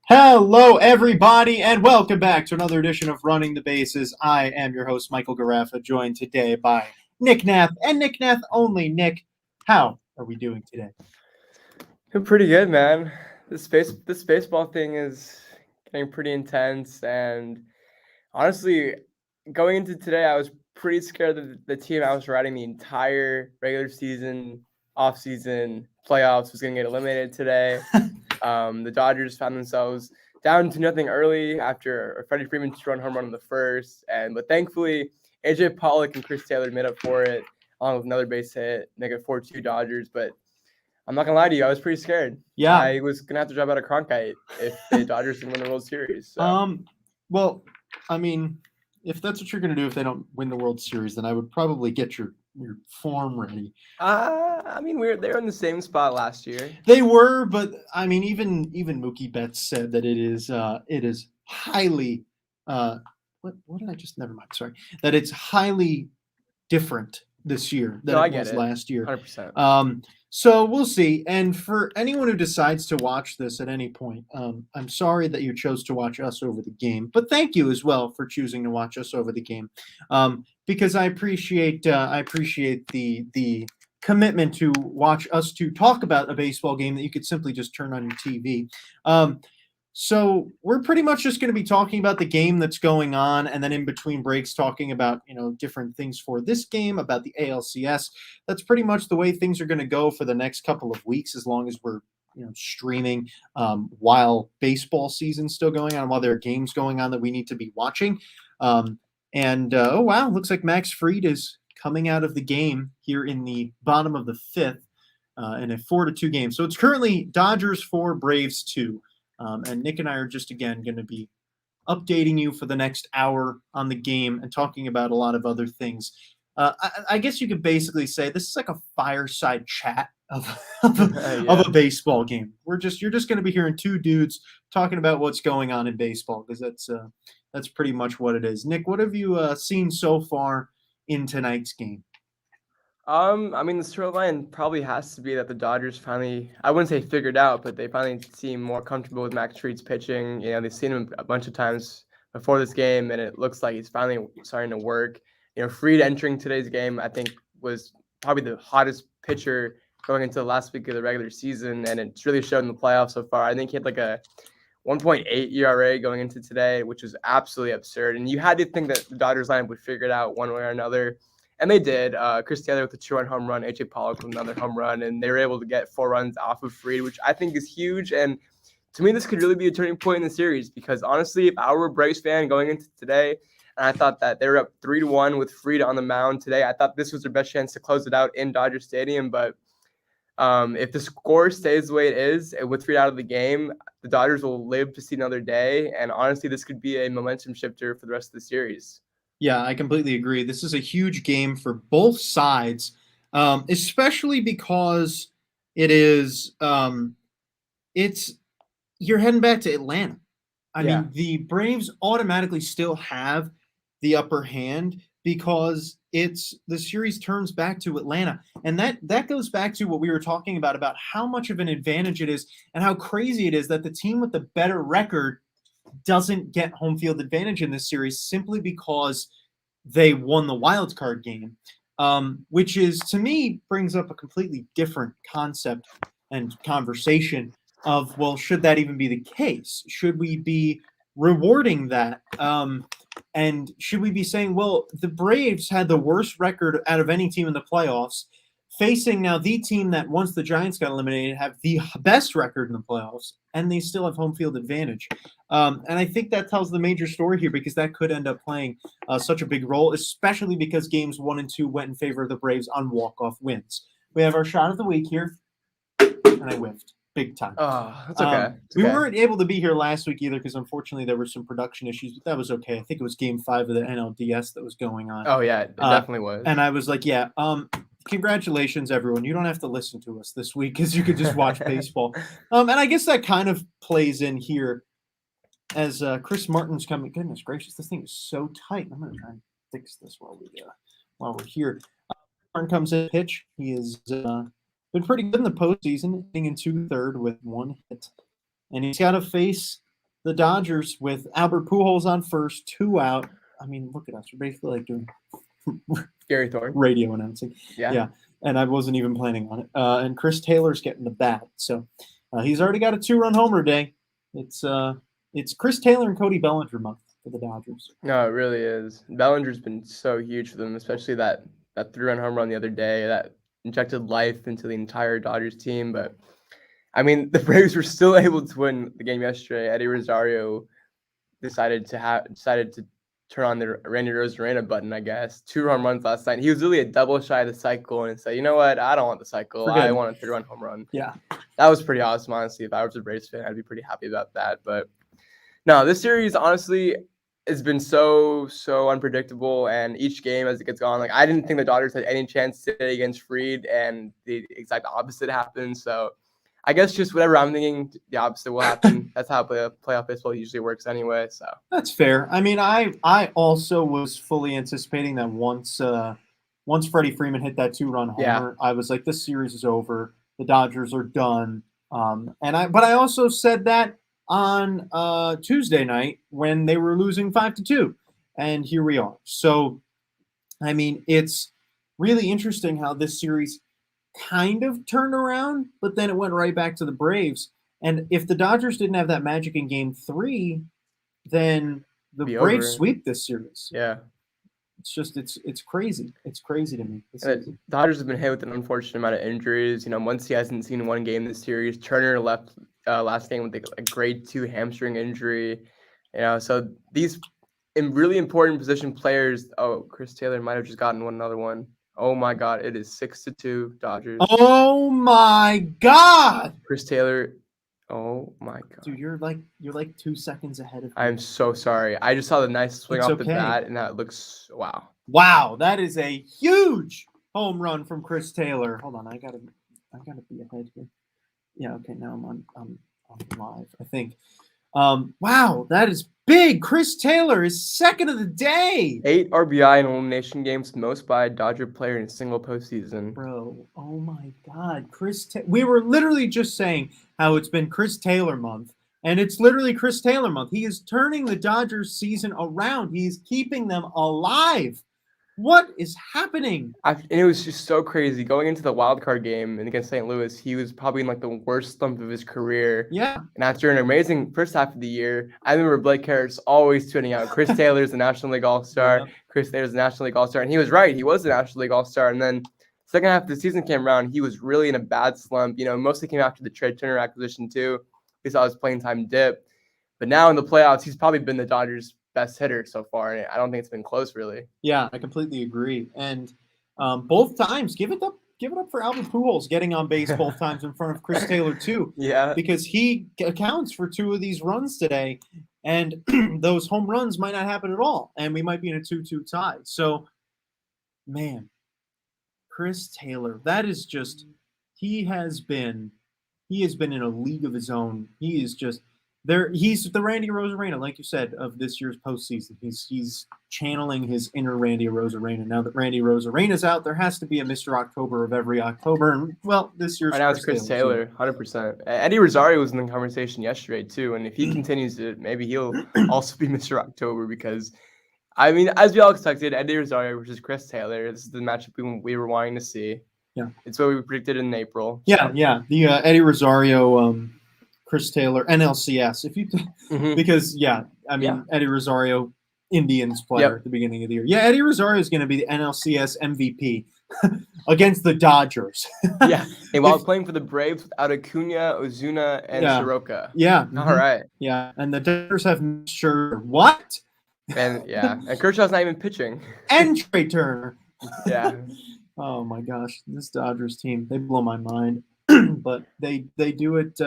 Hello, everybody, and welcome back to another edition of Running the Bases. I am your host, Michael Garaffa, joined today by Nick Nath, and Nick Nath only. Nick, how are we doing today? Doing pretty good, man. This baseball thing is getting pretty intense, and honestly, going into today, I was pretty scared that the team I was riding the entire regular season, off season, playoffs was going to get eliminated today. The Dodgers found themselves down to nothing early after Freddie Freeman two-run home run in the first, but thankfully AJ Pollock and Chris Taylor made up for it along with another base hit, make it 4-2 Dodgers. But I'm not gonna lie to you, I was pretty scared. Yeah. I was gonna have to drop out of Cronkite if the Dodgers didn't win the World Series. So. Well, I mean, if that's what you're gonna do if they don't win the World Series, then I would probably get your form ready. I mean, they were in the same spot last year. They were, but I mean, even Mookie Betts said that it is highly. What did I just? Never mind. Sorry. That it's highly different this year than it was last year. 100%. So we'll see. And for anyone who decides to watch this at any point, I'm sorry that you chose to watch us over the game, but thank you as well for choosing to watch us over the game, because I appreciate the commitment to watch us to talk about a baseball game that you could simply just turn on your TV. So we're pretty much just going to be talking about the game that's going on, and then in between breaks talking about, different things for this game, about the ALCS. That's pretty much the way things are going to go for the next couple of weeks, as long as we're, streaming while baseball season's still going on, while there are games going on that we need to be watching. Oh, wow, looks like Max Fried is coming out of the game here in the bottom of the fifth in a 4-2 game. So it's currently Dodgers 4, Braves 2. And Nick and I are just, again, going to be updating you for the next hour on the game and talking about a lot of other things. I guess you could basically say this is like a fireside chat of a baseball game. You're just going to be hearing two dudes talking about what's going on in baseball, because that's pretty much what it is. Nick, what have you seen so far in tonight's game? I mean, the storyline probably has to be that the Dodgers finally, I wouldn't say figured out, but they finally seem more comfortable with Max Fried's pitching. They've seen him a bunch of times before this game, and it looks like he's finally starting to work. Fried entering today's game, I think, was probably the hottest pitcher going into the last week of the regular season, and it's really showed in the playoffs so far. I think he had like a 1.8 ERA going into today, which was absolutely absurd. And you had to think that the Dodgers lineup would figure it out one way or another. And they did. Chris Taylor with a 2-run home run, AJ Pollock with another home run, and they were able to get 4 runs off of Fried, which I think is huge. And to me, this could really be a turning point in the series, because honestly, if I were a Braves fan going into today, and I thought that they were up 3-1 with Fried on the mound today, I thought this was their best chance to close it out in Dodger Stadium. But if the score stays the way it is, and with Fried out of the game, the Dodgers will live to see another day. And honestly, this could be a momentum shifter for the rest of the series. Yeah, I completely agree. This is a huge game for both sides, especially because it is you're heading back to Atlanta. I mean, the Braves automatically still have the upper hand because the series turns back to Atlanta. And that goes back to what we were talking about how much of an advantage it is and how crazy it is that the team with the better record doesn't get home field advantage in this series simply because they won the wild card game, which is, to me, brings up a completely different concept and conversation of, well, should that even be the case? Should we be rewarding that? And should we be saying, well, the Braves had the worst record out of any team in the playoffs, facing now the team that once the Giants got eliminated have the best record in the playoffs, and they still have home field advantage. And I think that tells the major story here, because that could end up playing such a big role, especially because games 1 and 2 went in favor of the Braves on walk-off wins. We have our shot of the week here, and I whiffed big time. Oh, that's okay. We weren't able to be here last week either because unfortunately there were some production issues, but that was okay. I think it was Game 5 of the NLDS that was going on. Oh, yeah, it definitely was. And I was like, yeah, congratulations, everyone. You don't have to listen to us this week because you could just watch baseball. And I guess that kind of plays in here as Chris Martin's coming. Goodness gracious, this thing is so tight. I'm going to try and fix this while we're here. Martin comes in pitch. He has been pretty good in the postseason, hitting in 2/3 with 1 hit. and he's got to face the Dodgers with Albert Pujols on first, 2 out. I mean, look at us. We're basically like doing Gary Thorne. radio announcing. Yeah. And I wasn't even planning on it. And Chris Taylor's getting the bat. So he's already got a 2-run homer day. It's Chris Taylor and Cody Bellinger month for the Dodgers. No, it really is. Bellinger's been so huge for them, especially that 3-run home run the other day that injected life into the entire Dodgers team. But I mean, the Braves were still able to win the game yesterday. Eddie Rosario decided to turn on the Randy Rosarena button, I guess. 2 home runs last night. He was really a double shy of the cycle and said, you know what? I don't want the cycle. I want a 3-run home run. Yeah. That was pretty awesome, honestly. If I was a Braves fan, I'd be pretty happy about that. But no, this series, honestly, has been so unpredictable. And each game as it gets on, like, I didn't think the Dodgers had any chance today against Fried, and the exact opposite happened. So I guess just whatever I'm thinking, the opposite will happen. That's how playoff baseball usually works anyway. So that's fair. I mean, I also was fully anticipating that once Freddie Freeman hit that 2-run homer, I was like, this series is over. The Dodgers are done. But I also said that on Tuesday night when they were losing 5-2, and here we are. So, I mean, it's really interesting how this series kind of turned around, but then it went right back to the Braves. And if the Dodgers didn't have that magic in Game 3, then the Braves sweep this series. Yeah. It's crazy. It's crazy to me. The Dodgers have been hit with an unfortunate amount of injuries. You know, Muncy hasn't seen one game this series. Turner left last game with a grade 2 hamstring injury. You know, so these really important position players. Oh, Chris Taylor might have just gotten another one. Oh my God! It is 6-2 Dodgers. Oh my God! Chris Taylor. Oh my God! Dude, you're like 2 seconds ahead of me. I'm so sorry. I just saw the nice swing off the bat, and that looks wow. Wow, that is a huge home run from Chris Taylor. Hold on, I gotta be ahead here. Yeah, okay, now I'm live, I think. Wow, that is big. Chris Taylor is second of the day. 8 RBI in elimination games, most by a Dodger player in a single postseason. Bro, oh my God, we were literally just saying how it's been Chris Taylor month, and it's literally Chris Taylor month. He is turning the Dodgers season around. He's keeping them alive. What is happening? And it was just so crazy. Going into the wild card game and against St. Louis, he was probably in like the worst slump of his career. Yeah. And after an amazing first half of the year, I remember Blake Harris always tuning out. Chris Taylor's the National League All-Star. Yeah. Chris Taylor's the National League All-Star. And he was right. He was the National League All-Star. And then second half of the season came around, he was really in a bad slump. You know, mostly came after the Trey Turner acquisition too. We saw his playing time dip. But now in the playoffs, he's probably been the Dodgers' best hitter so far, and I don't think it's been close, really. Yeah, I completely agree. And both times, give it up for Albert Pujols getting on base both times in front of Chris Taylor too. Yeah, because he accounts for 2 of these runs today, and those home runs might not happen at all, and we might be in a 2-2 tie. So, man, Chris Taylor, that is just he has been in a league of his own. He is just. He's the Randy Rosarena, like you said, of this year's postseason. He's channeling his inner Randy Rosarena. Now that Randy Rosarena's out, there has to be a Mr. October of every October. And, well, this year's right now it's Chris Taylor, 100%. Eddie Rosario was in the conversation yesterday, too. And if he continues it, maybe he'll also be Mr. October because, I mean, as we all expected, Eddie Rosario versus Chris Taylor, this is the matchup we were wanting to see. Yeah. It's what we predicted in April. Yeah, yeah. The Eddie Rosario Chris Taylor, NLCS. Because Eddie Rosario, Indians player at the beginning of the year. Yeah, Eddie Rosario is going to be the NLCS MVP against the Dodgers. Yeah, and while playing for the Braves without Acuna, Ozuna, and Soroka. Yeah. All right. Yeah, and the Dodgers have sure what? And and Kershaw's not even pitching. And Trey Turner. Yeah. Oh my gosh, this Dodgers team, they blow my mind. But they do it.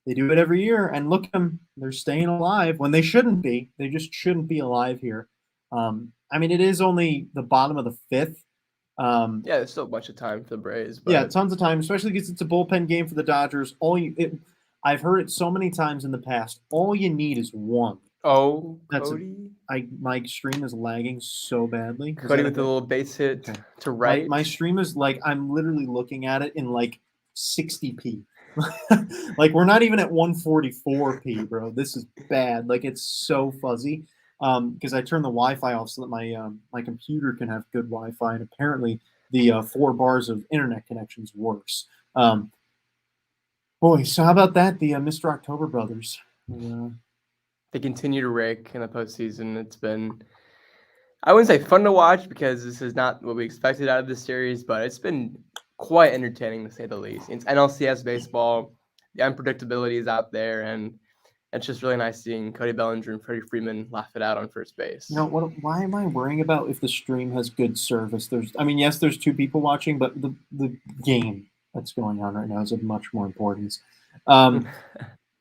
They do it every year, and look at them. They're staying alive when they shouldn't be. They just shouldn't be alive here. I mean, it is only the bottom of the 5th. There's still a bunch of time for the Braves. But... Yeah, tons of time, especially because it's a bullpen game for the Dodgers. I've heard it so many times in the past. All you need is one. Oh, Cody. My stream is lagging so badly. Cody with a little base hit to right. My stream is like I'm literally looking at it in like 60p. Like we're not even at 144p, bro. This is bad. Like it's so fuzzy. Because I turned the Wi-Fi off so that my computer can have good Wi-Fi, and apparently the 4 bars of internet connections works. Boy, so how about that? The Mr. October Brothers. They continue to rake in the postseason. It's been, I wouldn't say fun to watch because this is not what we expected out of this series, but it's been quite entertaining to say the least. It's NLCS baseball. The unpredictability is out there, and it's just really nice seeing Cody Bellinger and Freddie Freeman laugh it out on first base. You know what? Why am I worrying about if the stream has good service? I mean, yes, there's 2 people watching, but the game that's going on right now is of much more importance.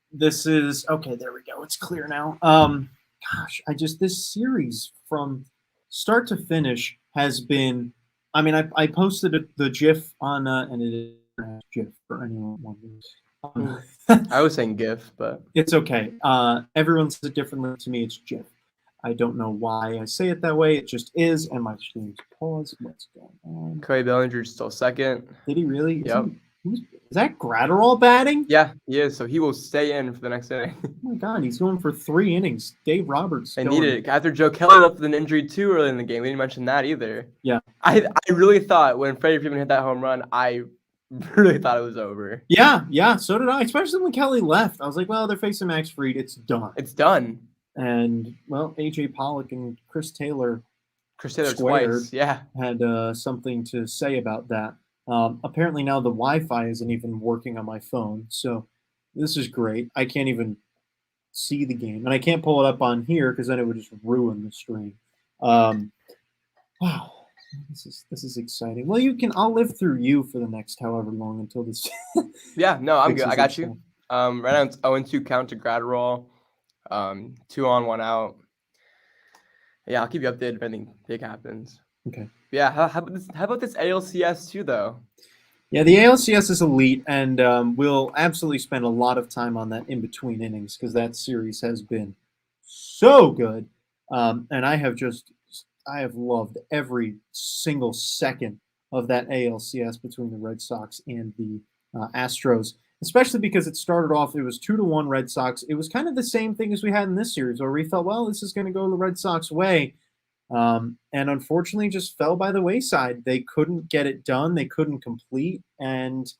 This is okay. There we go. It's clear now. Gosh, this series from start to finish has been. I mean, I posted the GIF on and it is GIF for anyone wondering. I was saying GIF, but it's okay. Everyone says it differently. To me, it's GIF. I don't know why I say it that way. It just is. And my stream's paused. What's going on? Cody Bellinger's still second. Did he really? Yep. Is that Gratterall batting? Yeah, he is. So he will stay in for the next inning. Oh my God, he's going for 3 innings. Dave Roberts. They needed it after Joe Kelly left with an injury too early in the game. We didn't mention that either. Yeah. I really thought when Freddie Freeman hit that home run, I really thought it was over. Yeah, so did I. Especially when Kelly left. I was like, well, they're facing Max Fried. It's done. It's done. And, well, A.J. Pollock and Chris Taylor twice, yeah, had something to say about that. Apparently now the Wi-Fi isn't even working on my phone, so this is great. I can't even see the game, and I can't pull it up on here because then it would just ruin the stream. Wow, this is exciting. Well, I'll live through you for the next however long until this. Yeah, no, I'm good. I got you. Right now it's 0-2 count to Gratterall. 2 on, 1 out. Yeah, I'll keep you updated if anything big happens. Okay. Yeah, how about this ALCS too, though? Yeah, the ALCS is elite, and we'll absolutely spend a lot of time on that in between innings because that series has been so good, and I have loved every single second of that ALCS between the Red Sox and the Astros, especially because it started off, it was 2-1 Red Sox. It was kind of the same thing as we had in this series where we felt, well, this is going to go the Red Sox way. And unfortunately just fell by the wayside. They couldn't get it done. They couldn't complete. And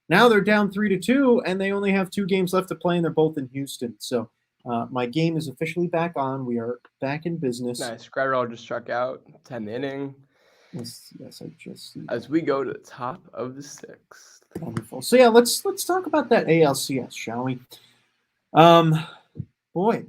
now they're down 3-2 and they only have 2 games left to play and they're both in Houston. So my game is officially back on. We are back in business. Nice. Gratterall just struck out, 10th inning. Yes, I just see as we go to the top of the 6th. Wonderful. So yeah, let's talk about that ALCS, shall we? Boy,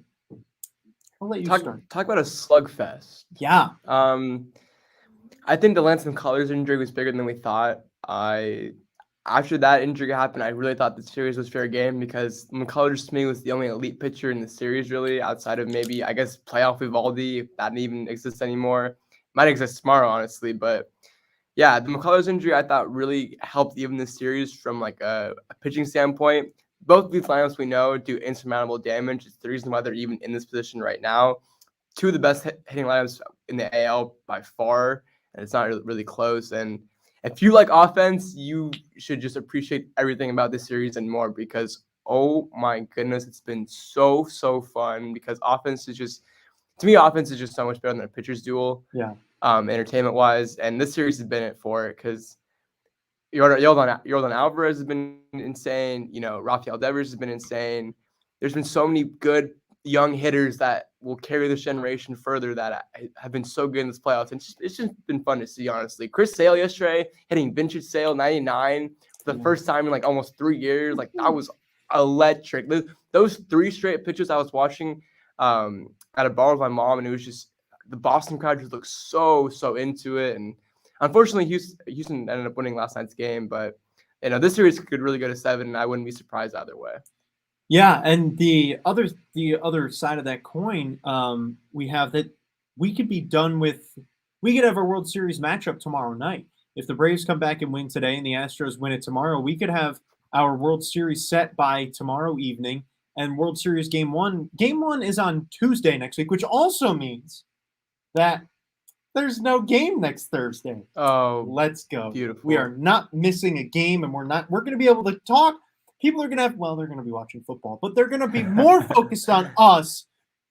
I'll let you start. Talk about a slugfest. Yeah. I think the Lance McCullers injury was bigger than we thought. After that injury happened, I really thought the series was fair game because McCullers to me was the only elite pitcher in the series, really, outside of maybe, I guess, playoff Evaldi, if that even exists anymore. Might exist tomorrow, honestly, but yeah, the McCullers injury I thought really helped even this series from like a pitching standpoint. Both of these lineups we know do insurmountable damage. It's the reason why they're even in this position right now. 2 of the best hitting lineups in the AL by far, and it's not really close. And if you like offense, you should just appreciate everything about this series and more because, oh my goodness, it's been so fun because offense is just so much better than a pitcher's duel. Yeah. Entertainment-wise, and this series has been it for it because Yordan Alvarez has been insane. You know, Rafael Devers has been insane. There's been so many good young hitters that will carry this generation further that have been so good in this playoffs. And it's just been fun to see, honestly. Chris Sale yesterday hitting vintage Sale 99 for the first time in like almost 3 years. Like that was electric. Those 3 straight pitches I was watching at a bar with my mom, and it was just the Boston crowd just looked so into it. And unfortunately, Houston ended up winning last night's game, but you know this series could really go to 7, and I wouldn't be surprised either way. Yeah, and the other side of that coin, we have that we could be done with. We could have our World Series matchup tomorrow night. If the Braves come back and win today, and the Astros win it tomorrow, we could have our World Series set by tomorrow evening. And World Series Game 1. Game 1 is on Tuesday next week, which also means that there's no game next Thursday. Oh, let's go. Beautiful. We are not missing a game, and we're going to be able to talk People are they're going to be watching football, but they're going to be more focused on us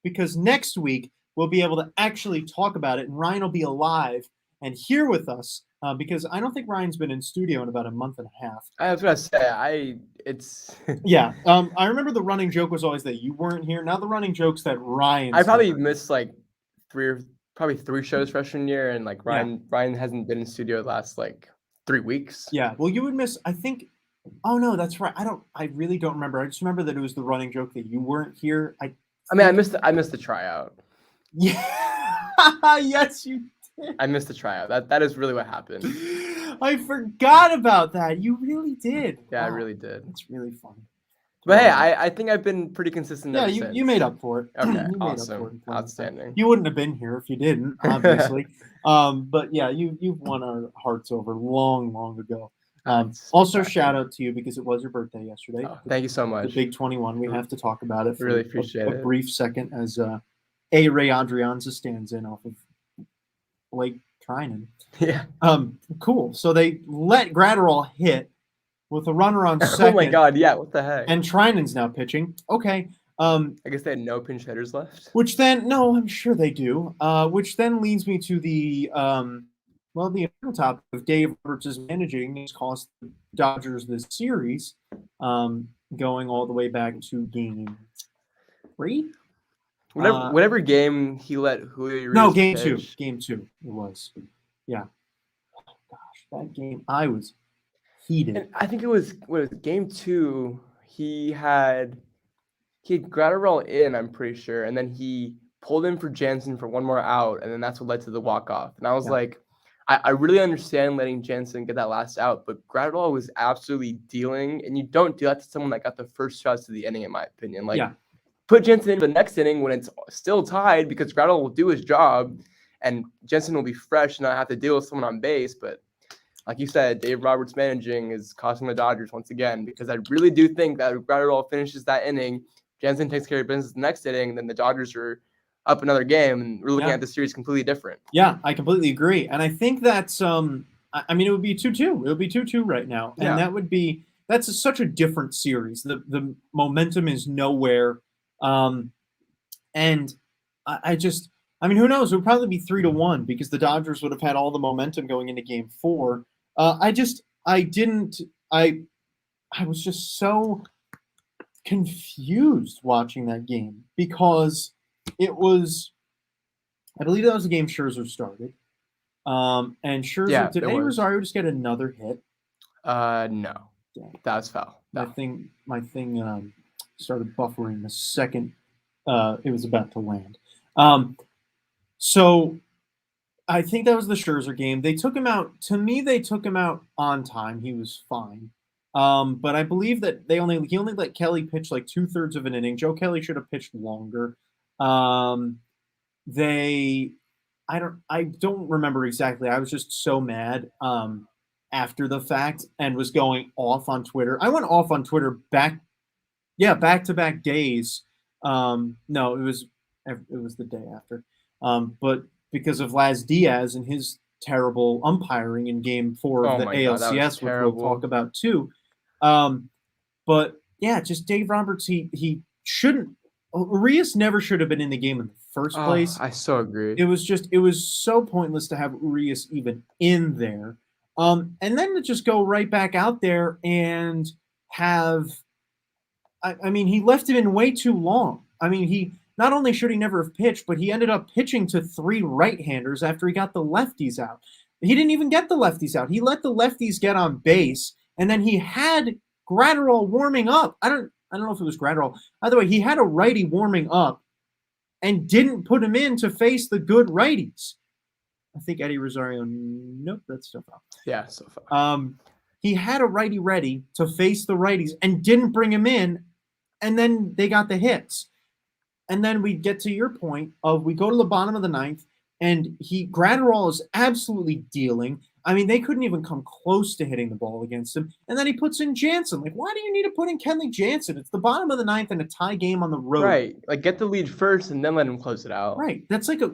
because next week we'll be able to actually talk about it, and Ryan will be alive and here with us because I don't think Ryan's been in studio in about a month and a half. I was gonna say, it's Yeah. I remember the running joke was always that you weren't here. Now the running joke's that Ryan. I probably missed like three shows freshman year, and like Ryan hasn't been in studio the last like 3 weeks. Yeah. Well, you would miss. I think. Oh no, that's right. I really don't remember. I just remember that it was the running joke that you weren't here. I mean, I missed the tryout. Yeah. Yes, you did. I missed the tryout. That is really what happened. I forgot about that. You really did. Yeah, wow. I really did. It's really funny. But hey, I think I've been pretty consistent. Yeah, you made up for it. Okay, awesome, outstanding. You wouldn't have been here if you didn't, obviously. But yeah, you've won our hearts over long ago. Also, shout out to you because it was your birthday yesterday. Oh, thank you so much. The big 21. We have to talk about it. For really appreciate a brief second as Ray Adrianza stands in off of Blake Trinan. Yeah. Cool. So they let Gratterall hit with a runner on second. Oh my God! Yeah. What the heck? And Trinan's now pitching. Okay. I guess they had no pinch hitters left. Which then, no, I'm sure they do. Which then leads me to the the topic of Dave Roberts' managing has cost the Dodgers this series, going all the way back to game 3. Whatever game he let Julio. No, game pitch. 2. Game 2 it was. Yeah. Oh, gosh, that game I was heated. And I think it was game 2. He had Gratterall in, I'm pretty sure, and then he pulled in for Jansen for one more out, and then that's what led to the walk-off. And I was like, I really understand letting Jansen get that last out, but Gratterall was absolutely dealing, and you don't do that to someone that got the first shots of the inning, in my opinion. Like, put Jansen in the next inning when it's still tied because Gratterall will do his job, and Jansen will be fresh and not have to deal with someone on base. But like you said, Dave Roberts managing is costing the Dodgers once again, because I really do think that if Gratterall finishes that inning, Jansen takes care of business the next inning, and then the Dodgers are up another game, and we're looking at the series completely different. Yeah, I completely agree. And I think that's it would be 2-2. It would be 2-2 right now. And that's such a different series. The momentum is nowhere. And who knows? It would probably be 3-1 because the Dodgers would have had all the momentum going into game 4. I was just so confused watching that game because it was, I believe that was the game Scherzer started. And Scherzer, did Eddie Rosario just get another hit? No. Dang. That was foul. No. My thing started buffering the second it was about to land. So I think that was the Scherzer game. They took him out. To me, they took him out on time. He was fine. But I believe that he only let Kelly pitch like 2/3 of an inning. Joe Kelly should have pitched longer. I don't remember exactly. I was just so mad after the fact and was going off on Twitter. I went off on Twitter back-to-back days. No, it was the day after. But because of Laz Diaz and his terrible umpiring in game 4 of the ALCS, which we'll talk about too. But yeah, just Dave Roberts, he shouldn't. Urias never should have been in the game in the first place. I so agree. It was so pointless to have Urias even in there. And then to just go right back out there and have, he left him in way too long. He not only should he never have pitched, but he ended up pitching to 3 right-handers after he got the lefties out. He didn't even get the lefties out. He let the lefties get on base, and then he had Gratterall warming up. I don't know if it was Gratterall. Either way, he had a righty warming up and didn't put him in to face the good righties. I think Eddie Rosario, nope, that's still foul. Yeah, so foul. He had a righty ready to face the righties and didn't bring him in, and then they got the hits. And then we get to your point of we go to the bottom of the 9th, and Gratterall is absolutely dealing. They couldn't even come close to hitting the ball against him. And then he puts in Jansen. Like, why do you need to put in Kenley Jansen? It's the bottom of the 9th and a tie game on the road. Right. Like, get the lead first and then let him close it out. Right. That's like a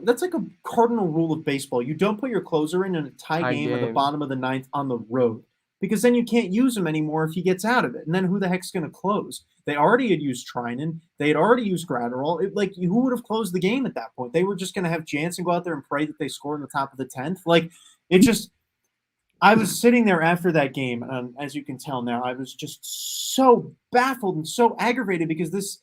cardinal rule of baseball. You don't put your closer in a tie game at the bottom of the 9th on the road. because then you can't use him anymore if he gets out of it. And then who the heck's going to close? They already had used Trinan. They had already used Gratterall. Like, who would have closed the game at that point? They were just going to have Jansen go out there and pray that they score in the top of the 10th. Like, it just – I was sitting there after that game, as you can tell now, I was just so baffled and so aggravated because this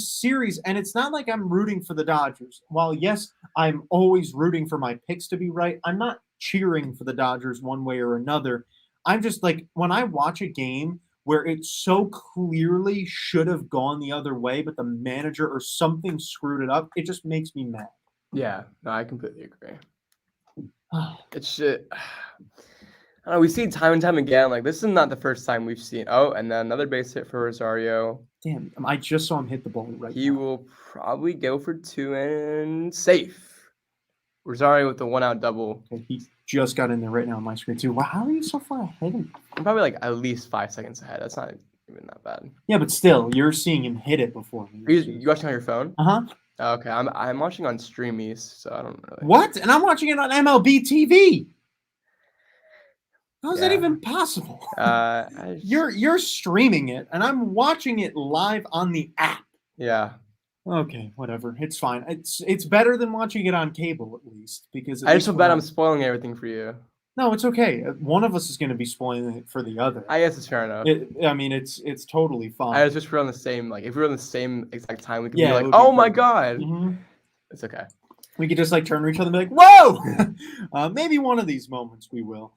series, and it's not like I'm rooting for the Dodgers. While, yes, I'm always rooting for my picks to be right, I'm not cheering for the Dodgers one way or another. I'm just like, when I watch a game where it so clearly should have gone the other way, but the manager or something screwed it up, it just makes me mad. Yeah, no, I completely agree. It's shit. I don't know, we see it time and time again. Like, this is not the first time we've seen. Oh, and then another base hit for Rosario. Damn, I just saw him hit the ball right He will probably go for 2 and safe. Rosario with the 1-out double. Okay, he just got in there right now on my screen too. Wow, how are you so far ahead of me? I'm probably like at least 5 seconds ahead. That's not even that bad. Yeah, but still, you're seeing him hit it before me. Are you watching on your phone? Uh-huh. Okay, I'm watching on Streamies, so I don't really. What? And I'm watching it on MLB TV. How is that Yeah. even possible? You're streaming it, and I'm watching it live on the app. Yeah. Okay, whatever. It's fine. It's better than watching it on cable, at least, because I just feel bad I'm spoiling everything for you. No, it's okay. One of us is going to be spoiling it for the other. I guess it's fair enough. I mean, it's totally fine. I was just we're on the same, like, if we were on the same exact time, we could Yeah, be it like, would be oh my perfect. god. Mhm. It's okay. We could just like turn to each other and be like, "Whoa!" Maybe one of these moments we will,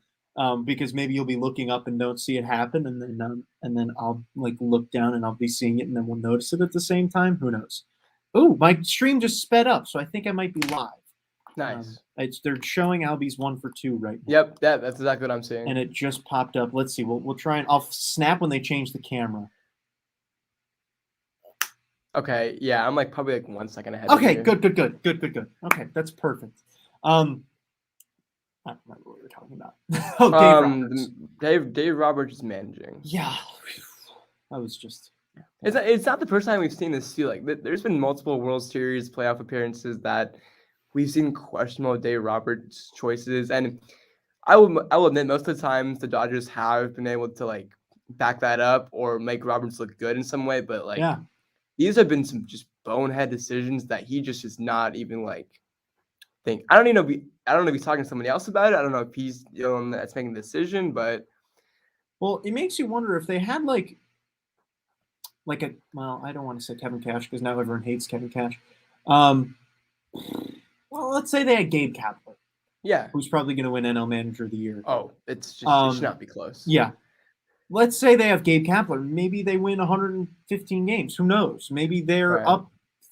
because maybe you'll be looking up and don't see it happen, and then I'll like look down and I'll be seeing it, and then we'll notice it at the same time. Who knows? Oh, my stream just sped up, so I think I might be live. Nice. They're showing Albie's 1 for 2 right now. Yep, that's exactly what I'm seeing. And it just popped up. Let's see. We'll try and I'll snap when they change the camera. Okay, yeah, I'm like probably like 1 second ahead. Okay, of you. good. Okay, that's perfect. I don't remember what we were talking about. Oh, Dave Roberts. Dave Roberts is managing. Yeah, I was just. It's not the first time we've seen this too. Like, there's been multiple World Series playoff appearances that we've seen questionable Dave Roberts choices, and I will admit most of the times the Dodgers have been able to like back that up or make Roberts look good in some way, but like these have been some just bonehead decisions that he just is not even like think. I don't know if he's talking to somebody else about it. I don't know if he's the one that's making the decision, but well, it makes you wonder if they had like a I don't want to say Kevin Cash because now everyone hates Kevin Cash. Well, let's say they had Gabe Kapler. Yeah. Who's probably going to win NL Manager of the Year. Oh, it's just it should not be close. Yeah. Let's say they have Gabe Kapler. Maybe they win 115 games. Who knows? Maybe they're up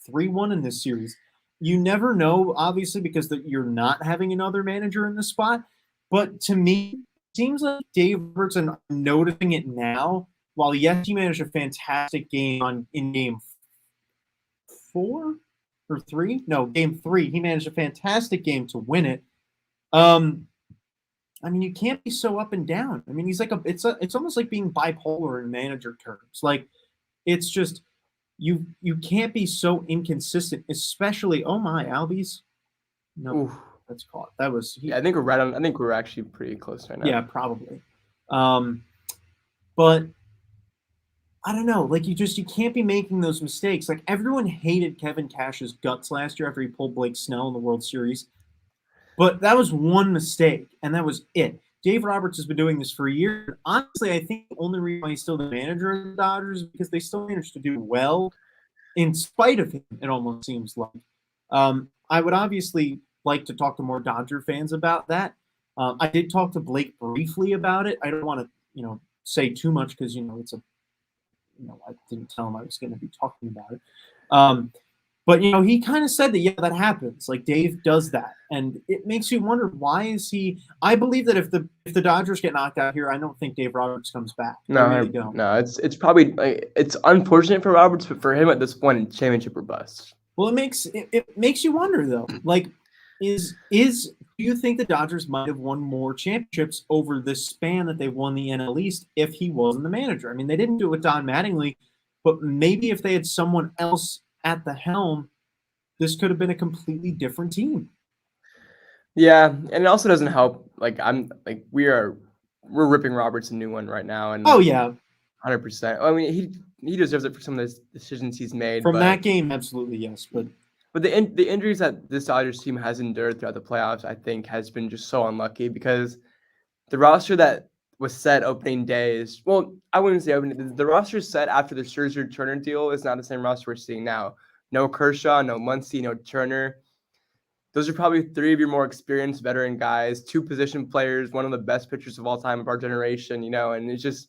3-1 in this series. You never know, obviously, because you're not having another manager in the spot. But to me, it seems like Dave Roberts, and I'm noticing it now, while yes, he managed a fantastic game in game 4 or 3? No, game 3. He managed a fantastic game to win it. I mean, you can't be so up and down. I mean, he's like it's almost like being bipolar in manager terms. Like, it's just you can't be so inconsistent, especially Albies. No, Oof. That's caught. That was. I think we're right on. I think we're actually pretty close right now. Yeah, probably. But I don't know. Like, you can't be making those mistakes. Like, everyone hated Kevin Cash's guts last year after he pulled Blake Snell in the World Series. But that was one mistake, and that was it. Dave Roberts has been doing this for a year. Honestly, I think the only reason why he's still the manager of the Dodgers is because they still managed to do well in spite of him, it almost seems like. I would obviously like to talk to more Dodger fans about that. I did talk to Blake briefly about it. I don't want to, say too much because, it's a I didn't tell him I was going to be talking about it. But, he kind of said that, yeah, that happens. Like, Dave does that. And it makes you wonder, why is he – I believe that if the Dodgers get knocked out here, I don't think Dave Roberts comes back. No, I really don't. No, it's probably it's unfortunate for Roberts, but for him at this point, in championship or bust. Well, it makes you wonder, though. Like, do you think the Dodgers might have won more championships over the span that they won the NL East if he wasn't the manager? I mean, they didn't do it with Don Mattingly, but maybe if they had someone else at the helm, this could have been a completely different team. Yeah, and it also doesn't help. Like, we are we're ripping Roberts a new one right now, and Oh yeah, 100%. I mean, he deserves it for some of the decisions he's made. from but that game, absolutely yes. But the injuries that this Dodgers team has endured throughout the playoffs, I think, has been just so unlucky because the roster that was set opening day is, well, I wouldn't say opening. The roster set after the Scherzer Turner deal is not the same roster we're seeing now. No Kershaw, no Muncy, no Turner. Those are probably three of your more experienced veteran guys, two position players, one of the best pitchers of all time of our generation, and it's just,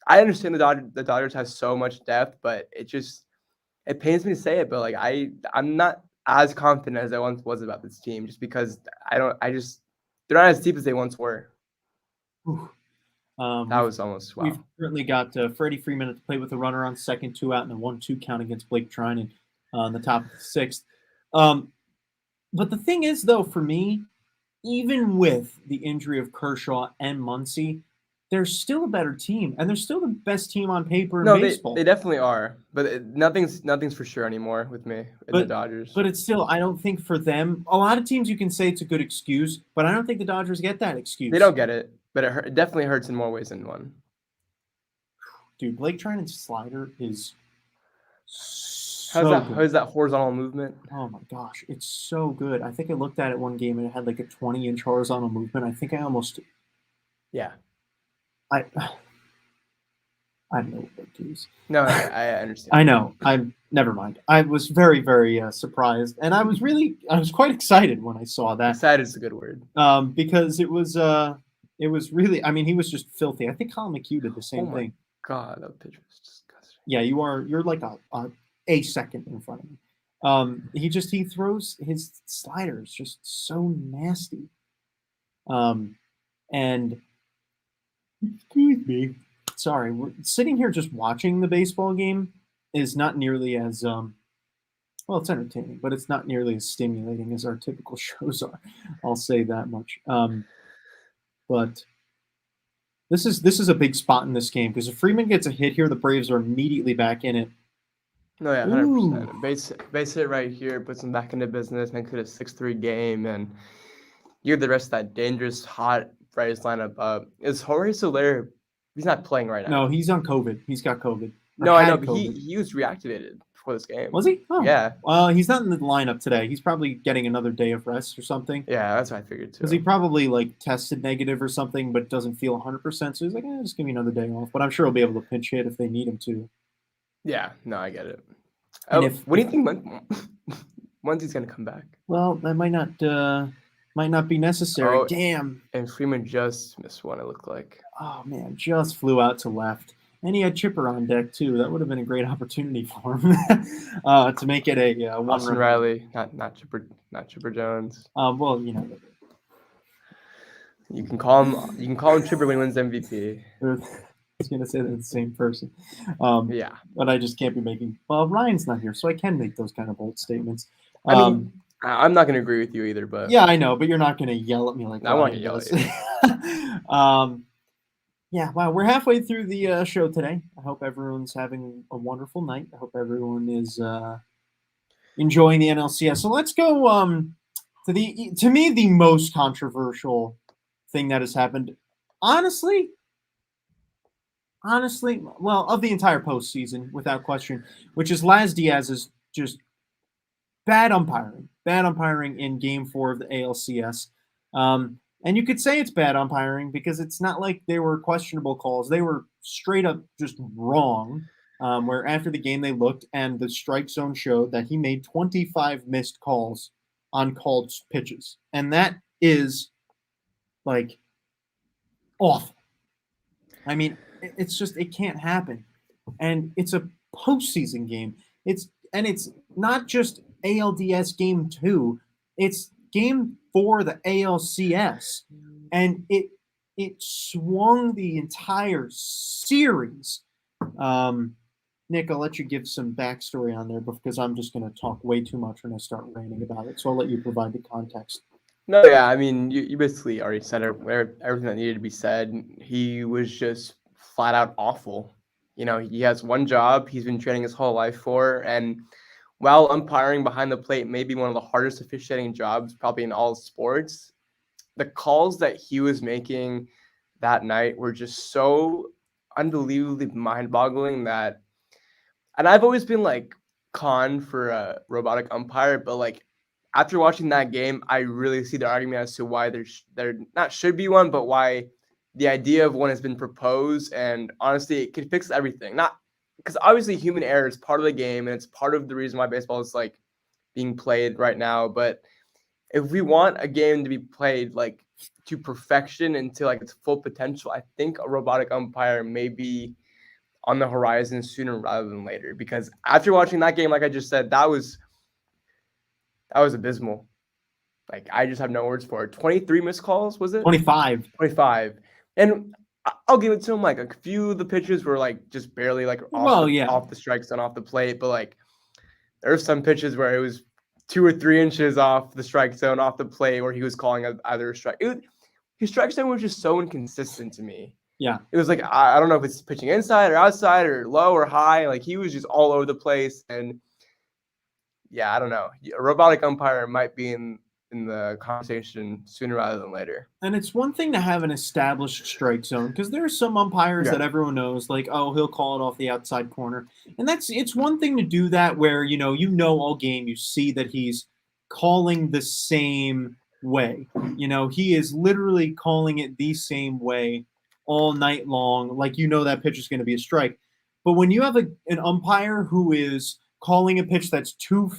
I understand the Dodgers have so much depth, but it pains me to say it, but like I'm not as confident as I once was about this team just because they're not as deep as they once were. whew, That was almost wow. we've currently got Freddie Freeman at the plate with a runner on second, 2 out, and a 1-2 count against Blake Trinan on the top of the sixth. But the thing is, though, for me, even with the injury of Kershaw and Muncy, they're still a better team, and they're still the best team on paper in No, baseball. they definitely are, but nothing's for sure anymore with me in the Dodgers. But it's still, I don't think for them, a lot of teams you can say it's a good excuse, but I don't think the Dodgers get that excuse. They don't get it, but it definitely hurts in more ways than one. Dude, Blake Trinan's slider is How's that horizontal movement? Oh my gosh, it's so good. I think I looked at it one game and it had like a 20-inch horizontal movement. I think I almost, yeah, I don't know what that is. No, I understand. I know. Never mind. I was very, very surprised, and I was quite excited when I saw that. Excited is a good word. Because it was really. I mean, he was just filthy. I think Colin McHugh did the same thing. God, that pitch was disgusting. Yeah, you're like a second in front of me. He throws his sliders just so nasty. And excuse me. Sorry, we're sitting here just watching the baseball game is not nearly as well, it's entertaining, but it's not nearly as stimulating as our typical shows are. I'll say that much. But this is a big spot in this game because if Freeman gets a hit here, the Braves are immediately back in it. No, yeah, 100%. Base hit right here, puts them back into business, makes it a 6-3 game, and you have the rest of that dangerous, hot Braves lineup. Is Jorge Soler? He's not playing right now. No, he's on COVID. He's got COVID. No, I know, but he was reactivated before this game. Was he? Oh. Yeah. He's not in the lineup today. He's probably getting another day of rest or something. Yeah, that's what I figured too. Because he probably tested negative or something, but doesn't feel 100%. So he's like, just give me another day off. But I'm sure he'll be able to pinch hit if they need him to. Yeah, no, I get it. What do you think once he's gonna come back? Well, that might not be necessary. Damn. And Freeman just missed one, it looked like. Oh man, just flew out to left. And he had Chipper on deck too. That would have been a great opportunity for him to make it a Austin Riley, not Chipper Jones. Well, you can call him Chipper when he wins MVP. I was gonna say they're the same person. Yeah. But I just can't be making. Well, Ryan's not here, so I can make those kind of bold statements. I mean, I'm not gonna agree with you either, but yeah, I know. But you're not gonna yell at me like I want to yell at you. Yeah, wow, we're halfway through the show today. I hope everyone's having a wonderful night. I hope everyone is enjoying the NLCS. So let's go to me, the most controversial thing that has happened, honestly, well, of the entire postseason, without question, which is Laz Diaz's just bad umpiring in Game 4 of the ALCS. And you could say it's bad umpiring because it's not like they were questionable calls. They were straight up just wrong, where after the game they looked and the strike zone showed that he made 25 missed calls on called pitches. And that is, awful. I mean, it's just, it can't happen. And it's a postseason game. It's not just ALDS Game 2. It's Game 4 the ALCS, and it swung the entire series. Nick, I'll let you give some backstory on there because I'm just going to talk way too much when I start ranting about it. So I'll let you provide the context. No, yeah, I mean, you basically already said everything that needed to be said. He was just flat out awful. He has one job he's been training his whole life for, and while umpiring behind the plate may be one of the hardest officiating jobs probably in all sports, the calls that he was making that night were just so unbelievably mind-boggling that, and I've always been like con for a robotic umpire, but like after watching that game, I really see the argument as to why there not should be one, but why the idea of one has been proposed. And honestly, it could fix everything. Not because obviously human error is part of the game, and it's part of the reason why baseball is like being played right now. But if we want a game to be played like to perfection and to like its full potential, I think a robotic umpire may be on the horizon sooner rather than later. Because after watching that game, like I just said, that was abysmal. Like I just have no words for it. 23 missed calls, was it? 25. 25. And I'll give it to him. Like a few of the pitches were like just barely like off the strike zone, off the plate. But like there were some pitches where it was 2 or 3 inches off the strike zone, off the plate, where he was calling either a strike. His strike zone was just so inconsistent to me. Yeah. It was like, I don't know if it's pitching inside or outside or low or high. Like he was just all over the place. And yeah, I don't know. A robotic umpire might be in the conversation sooner rather than later. And it's one thing to have an established strike zone because there are some umpires that everyone knows, like, oh, he'll call it off the outside corner. And it's one thing to do that where, you know all game, you see that he's calling the same way. He is literally calling it the same way all night long. Like, that pitch is going to be a strike. But when you have an umpire who is calling a pitch that's 2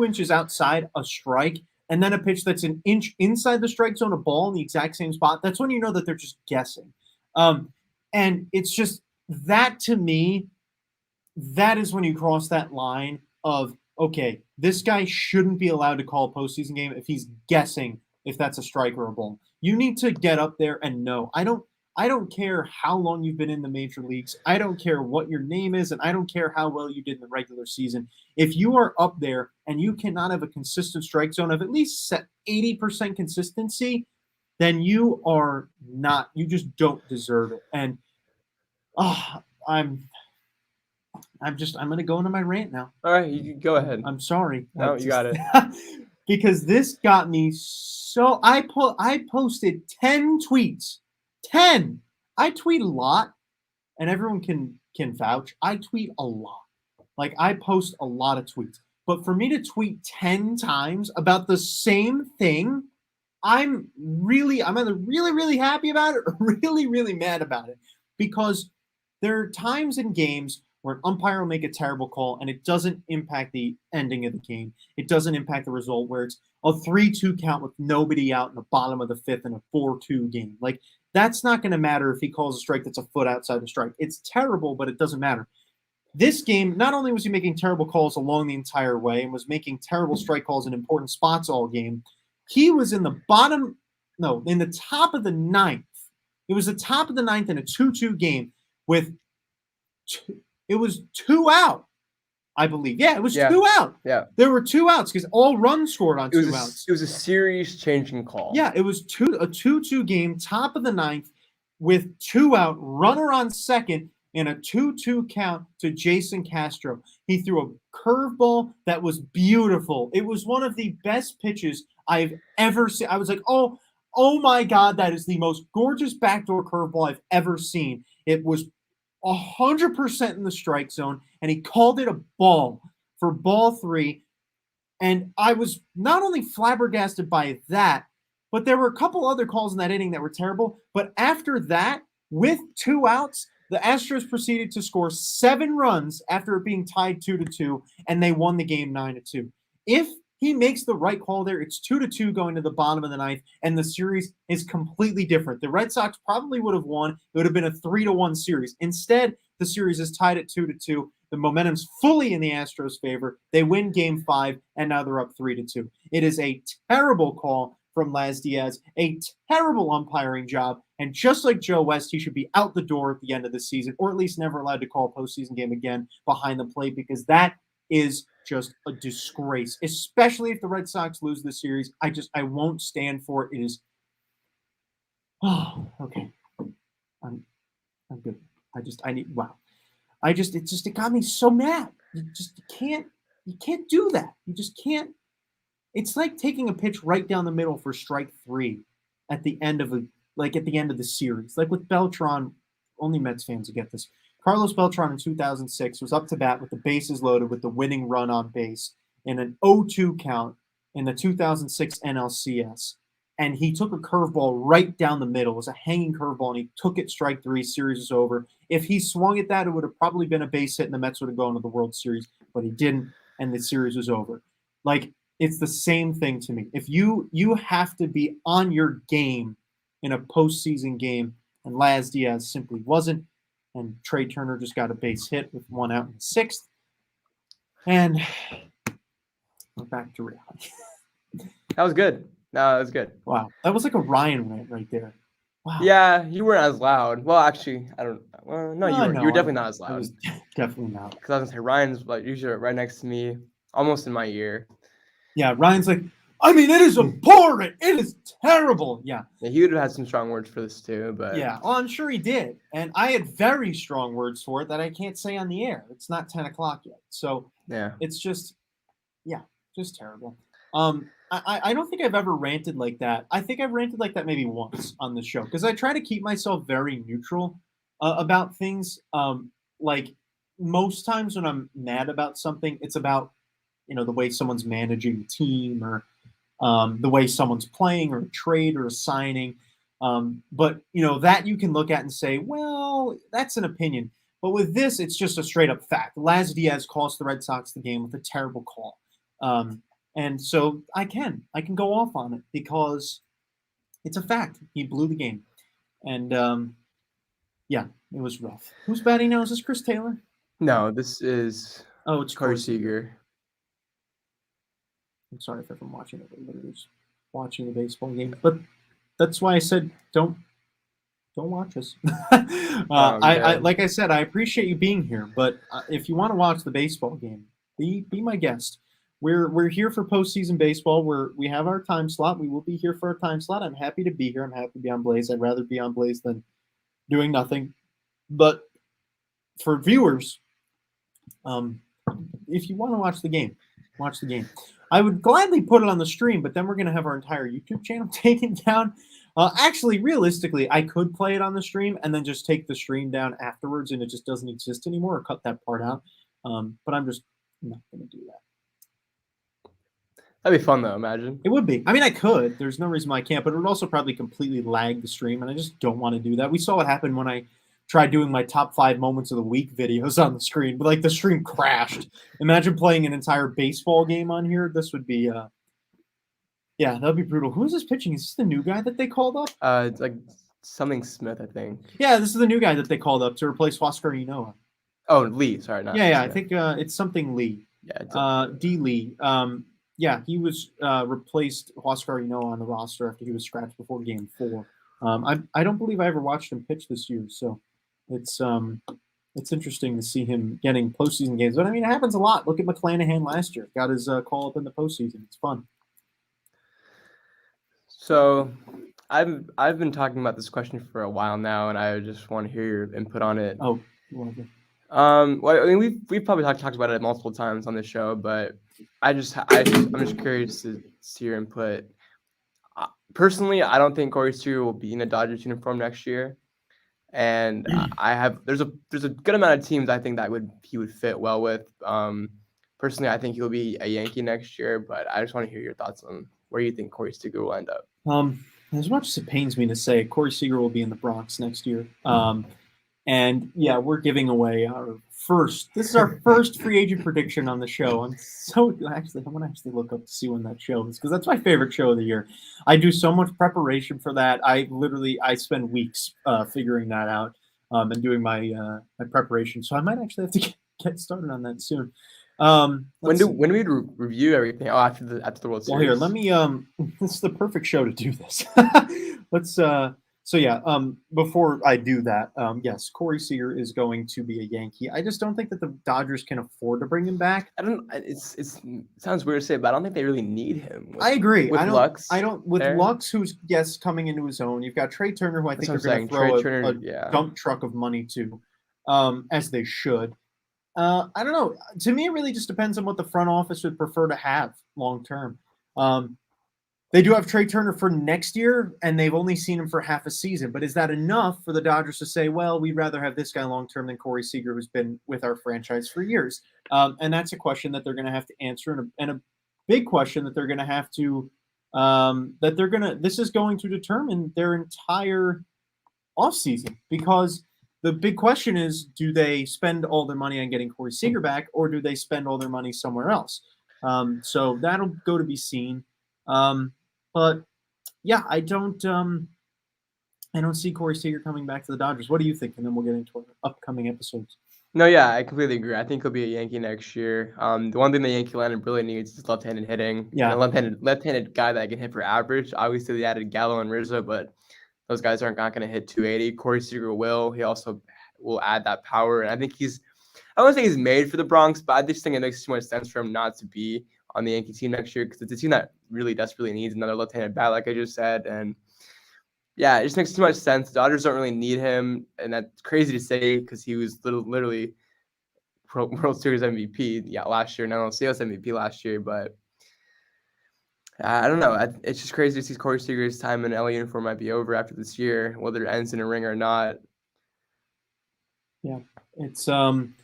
inches outside a strike, and then a pitch that's an inch inside the strike zone, a ball in the exact same spot, that's when you know that they're just guessing. And it's just that, to me, that is when you cross that line of, okay, this guy shouldn't be allowed to call a postseason game if he's guessing if that's a strike or a ball. You need to get up there and know. I don't care how long you've been in the major leagues. I don't care what your name is, and I don't care how well you did in the regular season. If you are up there and you cannot have a consistent strike zone of at least 80% consistency, then you just don't deserve it. And I'm going to go into my rant now. All right, you go ahead. I'm sorry. No, you got it. Because this got me so I posted 10 tweets. 10. I tweet a lot, and everyone can vouch. I tweet a lot. Like, I post a lot of tweets. But for me to tweet 10 times about the same thing, I'm either really, really happy about it or really, really mad about it. Because there are times in games where an umpire will make a terrible call and it doesn't impact the ending of the game. It doesn't impact the result, where it's a 3-2 count with nobody out in the bottom of the fifth in a 4-2 game. Like, that's not going to matter if he calls a strike that's a foot outside the strike. It's terrible, but it doesn't matter. This game, not only was he making terrible calls along the entire way and was making terrible strike calls in important spots all game, he was in the top of the ninth. It was the top of the ninth in a 2-2 game with it was 2 out, I believe. Yeah, it was 2 out. Yeah. There were 2 outs because all runs scored on 2 outs. It was a series-changing call. Yeah, it was a 2-2 game, top of the ninth, with 2 out, runner on second, and a 2-2 count to Jason Castro. He threw a curveball that was beautiful. It was one of the best pitches I've ever seen. I was like, oh my God, that is the most gorgeous backdoor curveball I've ever seen. It was 100% in the strike zone, and he called it a ball for ball 3. And I was not only flabbergasted by that, but there were a couple other calls in that inning that were terrible. But after that, with 2 outs, the Astros proceeded to score 7 runs after it being tied 2-2, and they won the game 9-2. If he makes the right call there, it's 2-2 going to the bottom of the ninth, and the series is completely different. The Red Sox probably would have won. It would have been a 3-1 series. Instead, the series is tied at 2-2. The momentum's fully in the Astros' favor. They win Game 5, and now they're up 3-2. It is a terrible call from Laz Diaz, a terrible umpiring job, and just like Joe West, he should be out the door at the end of the season, or at least never allowed to call a postseason game again behind the plate, because that is just a disgrace, especially if the Red Sox lose this series. I won't stand for it. It is okay. I'm good. It got me so mad. You can't do that. You just can't. It's like taking a pitch right down the middle for strike 3 at the end of like at the end of the series. Like with Beltran, only Mets fans will get this. Carlos Beltran in 2006 was up to bat with the bases loaded with the winning run on base in an 0-2 count in the 2006 NLCS. And he took a curveball right down the middle. It was a hanging curveball, and he took it strike three. Series was over. If he swung at that, it would have probably been a base hit, and the Mets would have gone to the World Series. But he didn't, and the series was over. Like, it's the same thing to me. If you have to be on your game in a postseason game, and Laz Diaz simply wasn't, and Trey Turner just got a base hit with one out in the sixth, and we're back to reality. That was good. No, that was good. Wow, that was like a Ryan rant right there. Wow. Yeah, you weren't as loud. Well, actually, I don't. Well, no, you weren't. You were definitely not as I loud. was definitely not. Because I was gonna say Ryan's like usually right next to me, almost in my ear. Yeah, Ryan's like, I mean, it is abhorrent. It is terrible. Yeah. Yeah, he would have had some strong words for this too, but Yeah, well, I'm sure he did. And I had very strong words for it that I can't say on the air. It's not 10 o'clock yet. So yeah. it's just, yeah, just terrible. I don't think I've ever ranted like that. I think I've ranted like that maybe once on the show because I try to keep myself very neutral about things. Like most times when I'm mad about something, it's about, the way someone's managing the team or the way someone's playing or a trade or a signing. But that you can look at and say, well, that's an opinion. But with this, it's just a straight up fact. Laz Diaz cost the Red Sox the game with a terrible call. And so I can go off on it because it's a fact. He blew the game. And yeah, it was rough. Who's batting now? Is this Chris Taylor? No, this is it's Corey Seager. I'm sorry if I'm watching it, but just watching the baseball game. But that's why I said don't watch us. I like I said, I appreciate you being here, but if you want to watch the baseball game, be my guest. We're here for postseason baseball. We have our time slot. We will be here for our time slot. I'm happy to be here. I'm happy to be on Blaze. I'd rather be on Blaze than doing nothing. But for viewers, if you want to watch the game, watch the game. I would gladly put it on the stream, but then we're going to have our entire YouTube channel taken down. Actually, realistically, I could play it on the stream and then just take the stream down afterwards and it just doesn't exist anymore or cut that part out. But I'm just not going to do that. That'd be fun, though, imagine. It would be. I mean, I could. There's no reason why I can't, but it would also probably completely lag the stream, and I just don't want to do that. We saw what happened when I tried doing my top 5 moments of the week videos on the screen, but the stream crashed. Imagine playing an entire baseball game on here. This would be yeah, that'd be brutal. Who is this pitching? Is this the new guy that they called up? It's like something Smith, I think. Yeah, this is the new guy that they called up to replace Huascar Ynoa. Oh, Lee. Sorry, not. Yeah, I think it's something Lee. Yeah. D. Lee. Yeah, he was replaced Huascar Ynoa on the roster after he was scratched before Game 4. I don't believe I ever watched him pitch this year, so it's interesting to see him getting postseason games. But I mean, it happens a lot. Look at McClanahan last year; got his call up in the postseason. It's fun. So, I've been talking about this question for a while now, and I just want to hear your input on it. Oh, whatever. Well, I mean, we've probably talked about it multiple times on the show, but I'm just curious to see your input. Personally, I don't think Corey Seager will be in a Dodgers uniform next year, and there's a good amount of teams I think that he would fit well with. Personally, I think he'll be a Yankee next year, but I just want to hear your thoughts on where you think Corey Seager will end up. As much as it pains me to say, Corey Seager will be in the Bronx next year. And yeah, we're giving away our first. This is our first free agent prediction on the show. I'm gonna actually look up to see when that show is because that's my favorite show of the year. I do so much preparation for that. I spend weeks figuring that out and doing my preparation. So I might actually have to get started on that soon. When do we review everything? Oh, after the World Series. Well, here, let me. This is the perfect show to do this. Let's. So yeah, before I do that, yes, Corey Seager is going to be a Yankee. I just don't think that the Dodgers can afford to bring him back. It sounds weird to say, but I don't think they really need him. I agree. With Lux. Lux, who's coming into his own. You've got Trey Turner, who I think are going to throw a dump truck of money to, as they should. I don't know. To me, it really just depends on what the front office would prefer to have long term. They do have Trey Turner for next year, and they've only seen him for half a season. But is that enough for the Dodgers to say, well, we'd rather have this guy long term than Corey Seager, who's been with our franchise for years? And that's a question that they're going to have to answer, and a big question that they're going to have to this is going to determine their entire offseason, because the big question is, do they spend all their money on getting Corey Seager back, or do they spend all their money somewhere else? So that'll go to be seen. But yeah, I don't see Corey Seager coming back to the Dodgers. What do you think? And then we'll get into our upcoming episodes. No, yeah, I completely agree. I think he'll be a Yankee next year. The one thing the Yankee lineup really needs is left-handed hitting. Yeah. And a left-handed guy that can hit for average. Obviously, they added Gallo and Rizzo, but those guys aren't not going to hit 280. Corey Seager will. He also will add that power, and I think I don't think he's made for the Bronx, but I just think it makes too much sense for him not to be on the Yankee team next year, because it's a team that really desperately needs another left-handed bat, like I just said. And yeah, it just makes too much sense. The Dodgers don't really need him, and that's crazy to say because he was literally World Series MVP last year, and NLCS MVP last year. But I don't know. It's just crazy to see Corey Seager's time in LA uniform might be over after this year, whether it ends in a ring or not. Yeah, it's kind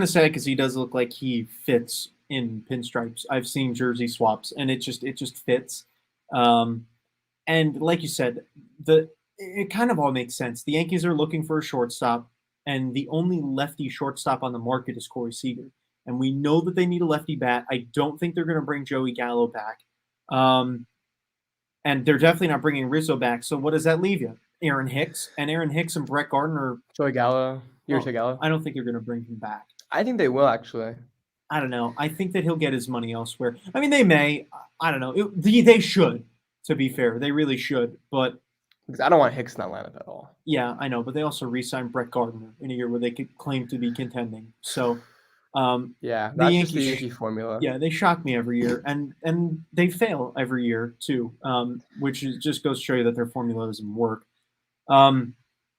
of sad because he does look like he fits in pinstripes. I've seen jersey swaps, and it just fits. And like you said, it kind of all makes sense. The Yankees are looking for a shortstop, and the only lefty shortstop on the market is Corey Seager. And we know that they need a lefty bat. I don't think they're going to bring Joey Gallo back. And they're definitely not bringing Rizzo back. So what does that leave you? Aaron Hicks and Brett Gardner. Joey Gallo. Joey Gallo. I don't think you're going to bring him back. I think they will, actually. I don't know. I think that he'll get his money elsewhere. I mean, they may. I don't know. They should, to be fair. They really should. But because I don't want Hicks in that lineup at all. Yeah, I know. But they also re-signed Brett Gardner in a year where they could claim to be contending. So yeah, that's just the Yankee formula. Yeah, they shock me every year, and they fail every year too, which just goes to show you that their formula doesn't work. But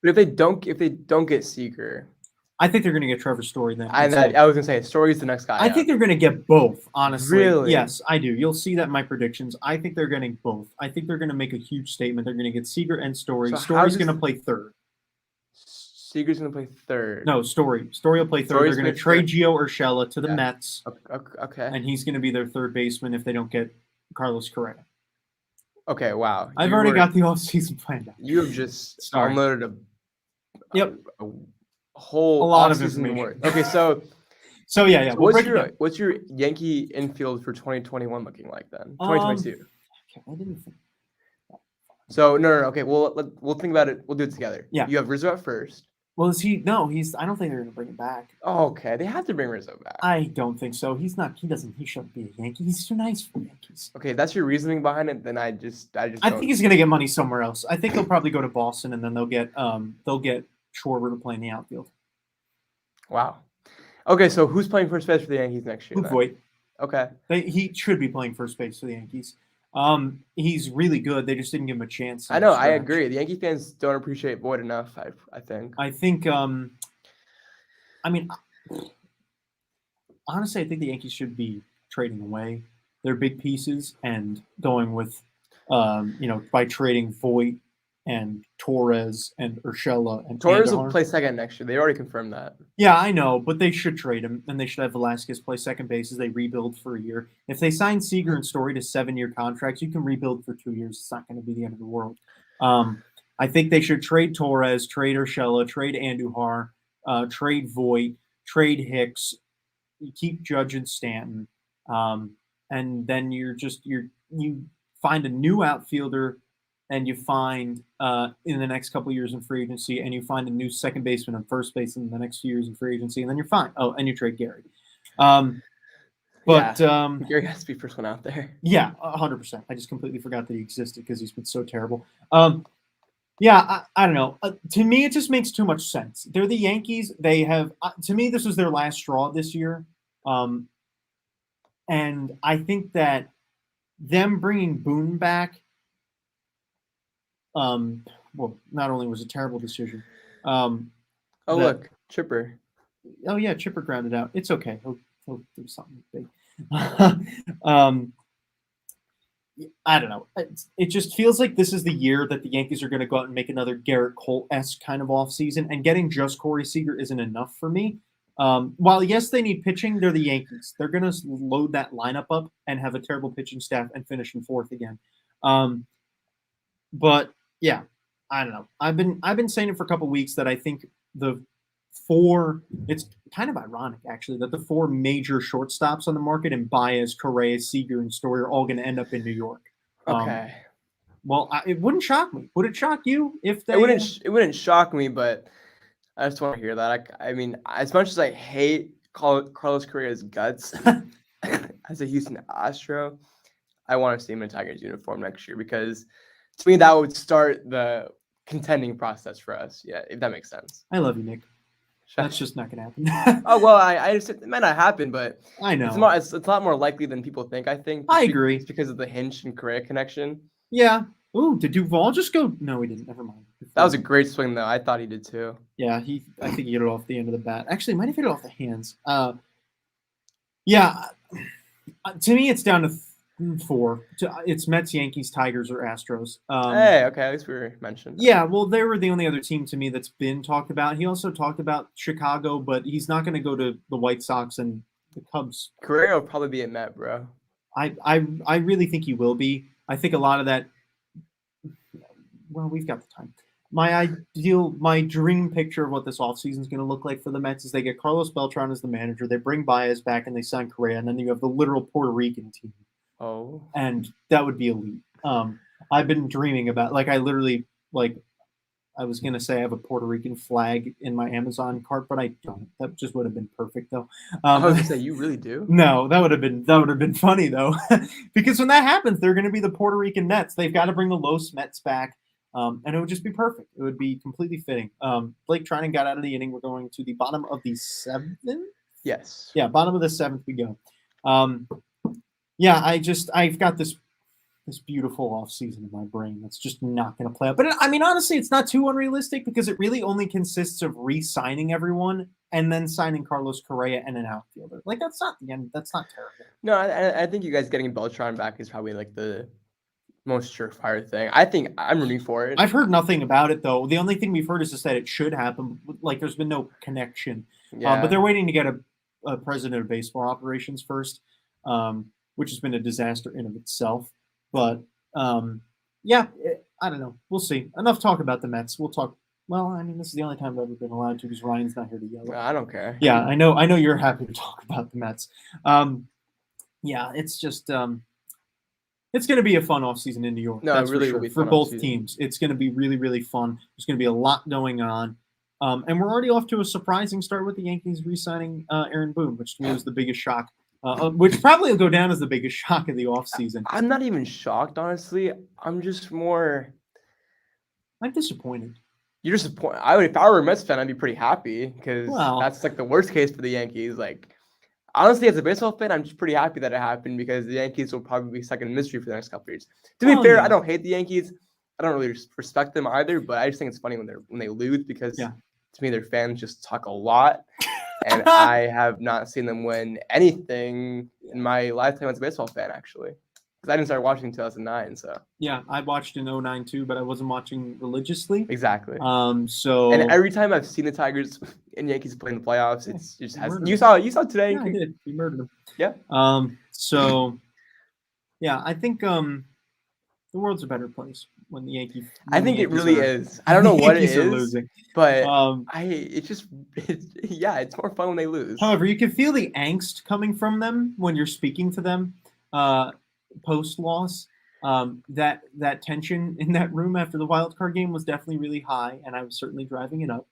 if they don't get Seager, I think they're going to get Trevor Story then. I was going to say Story's the next guy. I think they're going to get both. Honestly, really, yes, I do. You'll see that in my predictions. I think they're getting both. I think they're going to make a huge statement. They're going to get Seager and Story. So Story's going to play third. Seager's going to play third. No, Story will play third. They're going to trade Gio Urshela to the Mets. Okay. And he's going to be their third baseman if they don't get Carlos Correa. Okay, wow. I've already got the offseason planned out. You have just downloaded a whole lot of information. Okay, so yeah. So what's your Yankee infield for 2021 looking like then? 2022. Okay, I didn't think. So no. Okay, we'll think about it. We'll do it together. Yeah. You have Rizzo at first. Well, is he? No, he's. I don't think they're going to bring him back. Oh, okay, they have to bring Rizzo back. I don't think so. He's not. He doesn't. He shouldn't be a Yankee. He's too nice for Yankees. Okay, that's your reasoning behind it. Then I think he's going to get money somewhere else. I think he'll probably go to Boston, and then they'll get Schwarber to play in the outfield. Wow. Okay, so who's playing first base for the Yankees next year? Voit. Okay. He should be playing first base for the Yankees. He's really good. They just didn't give him a chance. I know. I agree. The Yankee fans don't appreciate Voit enough. I think. I mean, honestly, I think the Yankees should be trading away their big pieces and going with, by trading Voit and Torres and Urshela and Torres will play second next year. They already confirmed that. Yeah, I know, but they should trade him, and they should have Velasquez play second base as they rebuild for a year. If they sign Seager and Story to 7-year contracts, you can rebuild for 2 years. It's not going to be the end of the world. I think they should trade Torres, trade Urshela, trade Andujar, trade Voit, trade Hicks, you keep Judge and Stanton, and then you find a new outfielder. And you find in the next couple of years in free agency, and you find a new second baseman and first base in the next few years in free agency, and then you're fine. Oh, and you trade Gary. Gary has to be first one out there. Yeah, 100%. I just completely forgot that he existed because he's been so terrible. I don't know. To me, it just makes too much sense. They're the Yankees. They have, to me, this was their last straw this year. And I think that them bringing Boone back, not only was it a terrible decision. Look, Chipper. Oh yeah, Chipper grounded out. It's okay. He'll do something big. I don't know. It just feels like this is the year that the Yankees are going to go out and make another Garrett Cole-esque kind of offseason, and getting just Corey Seager isn't enough for me. While, yes, they need pitching, they're the Yankees. They're going to load that lineup up and have a terrible pitching staff and finish in fourth again. But, yeah, I don't know. I've been saying it for a couple weeks that I think the it's kind of ironic, actually, that the four major shortstops on the market, and Baez, Correa, Seager, and Story, are all going to end up in New York. Okay. Well, it wouldn't shock me. Would it shock you if they? It wouldn't shock me, but I just want to hear that. I mean, as much as I hate Carlos Correa's guts as a Houston Astro, I want to see him in a Tigers uniform next year, because to me that would start the contending process for us. Yeah, if that makes sense. I love you, Nick. That's just not going to happen. Oh, well, I understand it might not happen, but I know it's a lot more likely than people think. I think. I agree. It's because of the Hinch and Correa connection. Yeah. Ooh, did Duvall just go? No, he didn't. Never mind. That was a great swing, though. I thought he did too. Yeah, I think he hit it off the end of the bat. Actually, might have hit it off the hands. Yeah. To me, it's down to 4. It's Mets, Yankees, Tigers, or Astros. Hey, okay, at least we were mentioned. Yeah, well, they were the only other team to me that's been talked about. He also talked about Chicago, but he's not going to go to the White Sox and the Cubs. Correa will probably be a Met, bro. I really think he will be. I think a lot of that. Well, we've got the time. My dream picture of what this offseason is going to look like for the Mets is they get Carlos Beltran as the manager, they bring Baez back, and they sign Correa, and then you have the literal Puerto Rican team. Oh. And that would be elite. I've been dreaming about, I literally, I was going to say I have a Puerto Rican flag in my Amazon cart, but I don't. That just would have been perfect, though. I was going to say, you really do? No, that would have been funny, though. Because when that happens, they're going to be the Puerto Rican Mets. They've got to bring the Los Mets back. And it would just be perfect. It would be completely fitting. Blake Trinan got out of the inning. We're going to the bottom of the 7th? Yes. Yeah, bottom of the 7th we go. Yeah, I've got this beautiful offseason in my brain that's just not going to play out. But I mean, honestly, it's not too unrealistic, because it really only consists of re-signing everyone and then signing Carlos Correa and an outfielder. That's not the end. That's not terrible. No, I think you guys getting Beltran back is probably the most surefire thing. I think I'm rooting for it. I've heard nothing about it, though. The only thing we've heard is just that it should happen. There's been no connection. Yeah. But they're waiting to get a president of baseball operations first, which has been a disaster in of itself. But yeah, I don't know. We'll see. Enough talk about the Mets. We'll talk. Well, I mean, this is the only time I've ever been allowed to, because Ryan's not here to yell. I don't care. Yeah, I know you're happy to talk about the Mets. Yeah, it's just it's going to be a fun offseason in New York. No, that's it really for sure. will be For fun both offseason. teams. It's going to be really, really fun. There's going to be a lot going on. And we're already off to a surprising start with the Yankees re-signing Aaron Boone, which to me was the biggest shock. Which probably will go down as the biggest shock of the offseason. I'm not even shocked, honestly. I'm just more. I'm disappointed. You're disappointed. If I were a Mets fan, I'd be pretty happy, because that's the worst case for the Yankees. Honestly, as a baseball fan, I'm just pretty happy that it happened, because the Yankees will probably be stuck in mystery for the next couple of years. To be fair, yeah. I don't hate the Yankees. I don't really respect them either, but I just think it's funny when they lose, because to me, their fans just talk a lot. And I have not seen them win anything in my lifetime as a baseball fan, actually. Because I didn't start watching in 2009, so. Yeah, I watched in 2009 too, but I wasn't watching religiously. Exactly. So. And every time I've seen the Tigers and Yankees play in the playoffs, it just has. You saw today. Yeah, I did. We murdered them. Yeah. So, yeah, I think the world's a better place when the Yankees. I think it really is. I don't know what it is, losing. But it's more fun when they lose. However, you can feel the angst coming from them when you're speaking to them post loss. That tension in that room after the wild card game was definitely really high, and I was certainly driving it up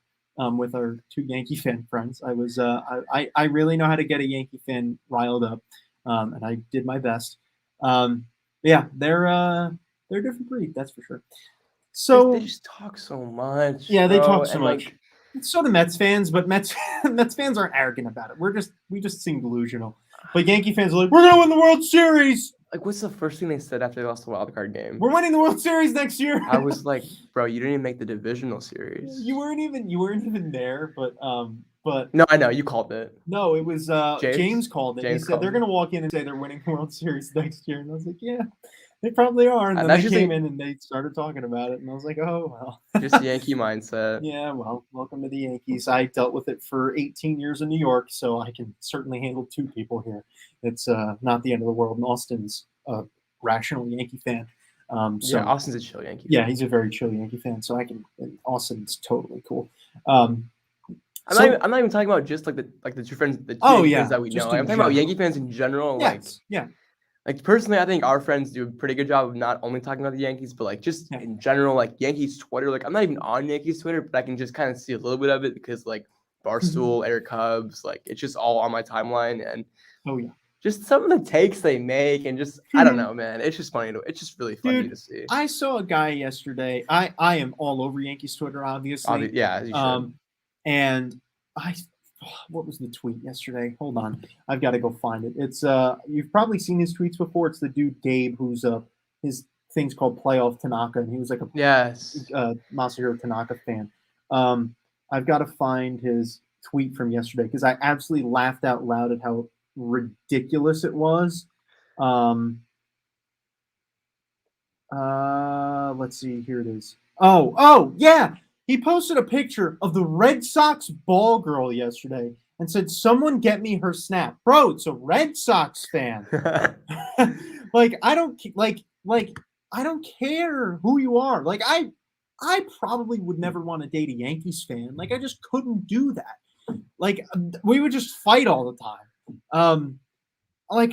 with our 2 Yankee fan friends. I was I really know how to get a Yankee fan riled up, and I did my best. Yeah, they're a different breed, that's for sure. So they just talk so much. Yeah, they talk so much. So do Mets fans, but Mets fans aren't arrogant about it. We just seem delusional. But Yankee fans are like, we're gonna win the World Series. What's the first thing they said after they lost the wild card game? We're winning the World Series next year. I was like, bro, you didn't even make the divisional series. You weren't even there, but no, I know you called it. No, it was James called it. He said they're gonna walk in and say they're winning the World Series next year, and I was like, yeah, They probably are. And then That's they just came in and they started talking about it, and I was like, oh well. just Yankee mindset. Yeah, well, welcome to the Yankees. I dealt with it for 18 years in New York, so I can certainly handle two people here. It's not the end of the world. And Austin's a rational Yankee fan. So Yeah, Austin's a chill Yankee. yeah, he's a very chill Yankee fan. So I can. Austin's totally cool. I'm not even talking about just like the two friends, the two Yankee fans that we know. Like, I'm talking about Yankee fans in general. Yes, yeah. Like personally, I think our friends do a pretty good job of not only talking about the Yankees, but like just in general, like Yankees Twitter. Like I'm not even on Yankees Twitter, but I can just kind of see a little bit of it because like Barstool, Eric Cubs, like it's just all on my timeline and just some of the takes they make and just I don't know, man. It's just funny. It's just really funny to see. I saw a guy yesterday. I am all over Yankees Twitter, obviously. Yeah, as you should. And what was the tweet yesterday? Hold on, I've got to go find it. It's you've probably seen his tweets before. It's the dude Gabe, who's his thing's called Playoff Tanaka, and he was like a Masahiro Tanaka fan. I've got to find his tweet from yesterday because I absolutely laughed out loud at how ridiculous it was. Let's see. Here it is. Oh yeah. He posted a picture of the Red Sox ball girl yesterday and said, "Someone get me her snap." Bro, it's a Red Sox fan. Like I don't care who you are. Like I probably would never want to date a Yankees fan. Like I just couldn't do that. Like we would just fight all the time. To